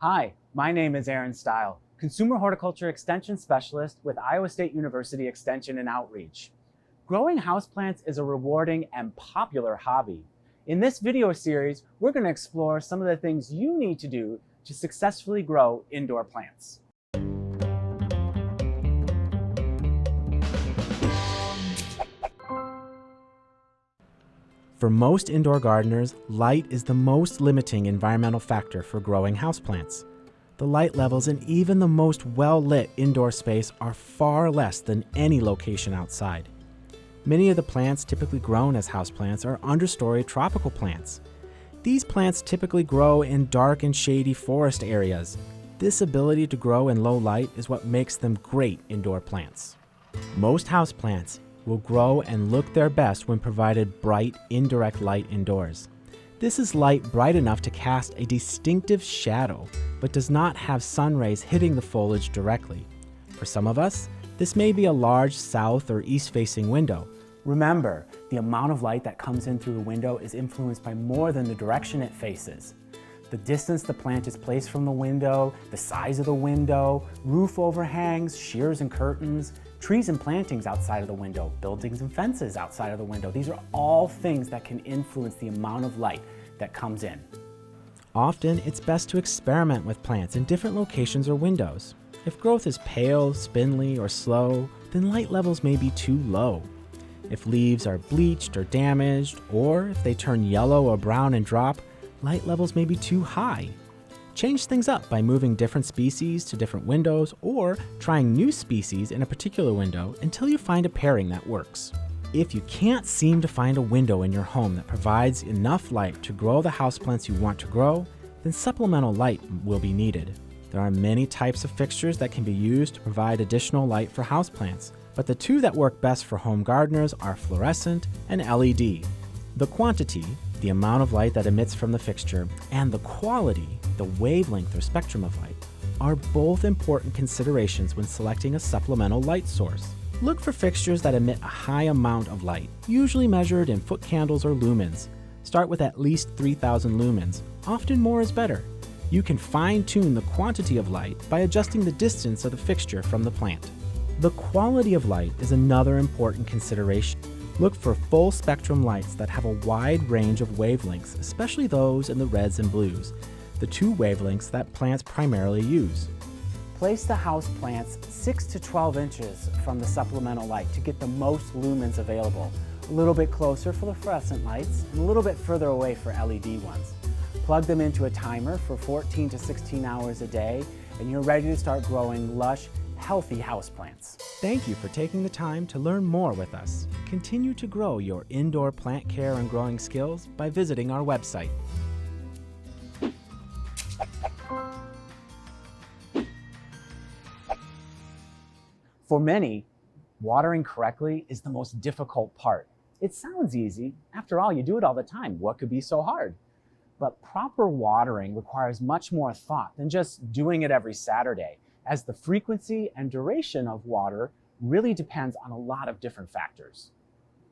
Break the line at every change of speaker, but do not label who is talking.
Hi, my name is Aaron Steil, Consumer Horticulture Extension Specialist with Iowa State University Extension and Outreach. Growing houseplants is a rewarding and popular hobby. In this video series, we're going to explore some of the things you need to do to successfully grow indoor plants.
For most indoor gardeners, light is the most limiting environmental factor for growing houseplants. The light levels in even the most well-lit indoor space are far less than any location outside. Many of the plants typically grown as houseplants are understory tropical plants. These plants typically grow in dark and shady forest areas. This ability to grow in low light is what makes them great indoor plants. Most houseplants will grow and look their best when provided bright, indirect light indoors. This is light bright enough to cast a distinctive shadow, but does not have sun rays hitting the foliage directly. For some of us, this may be a large south or east-facing window.
Remember, the amount of light that comes in through a window is influenced by more than the direction it faces. The distance the plant is placed from the window, the size of the window, roof overhangs, shears and curtains, trees and plantings outside of the window, buildings and fences outside of the window. These are all things that can influence the amount of light that comes in.
Often, it's best to experiment with plants in different locations or windows. If growth is pale, spindly, or slow, then light levels may be too low. If leaves are bleached or damaged, or if they turn yellow or brown and drop, light levels may be too high. Change things up by moving different species to different windows or trying new species in a particular window until you find a pairing that works. If you can't seem to find a window in your home that provides enough light to grow the houseplants you want to grow, then supplemental light will be needed. There are many types of fixtures that can be used to provide additional light for houseplants, but the two that work best for home gardeners are fluorescent and LED. The quantity, the amount of light that emits from the fixture, and the quality, the wavelength or spectrum of light, are both important considerations when selecting a supplemental light source. Look for fixtures that emit a high amount of light, usually measured in foot candles or lumens. Start with at least 3,000 lumens. Often more is better. You can fine-tune the quantity of light by adjusting the distance of the fixture from the plant. The quality of light is another important consideration. Look for full spectrum lights that have a wide range of wavelengths, especially those in the reds and blues, the two wavelengths that plants primarily use.
Place the house plants 6 to 12 inches from the supplemental light to get the most lumens available. A little bit closer for the fluorescent lights and a little bit further away for LED ones. Plug them into a timer for 14 to 16 hours a day and you're ready to start growing lush, healthy houseplants.
Thank you for taking the time to learn more with us. Continue to grow your indoor plant care and growing skills by visiting our website.
For many, watering correctly is the most difficult part. It sounds easy. After all, you do it all the time. What could be so hard? But proper watering requires much more thought than just doing it every Saturday, as the frequency and duration of water really depends on a lot of different factors.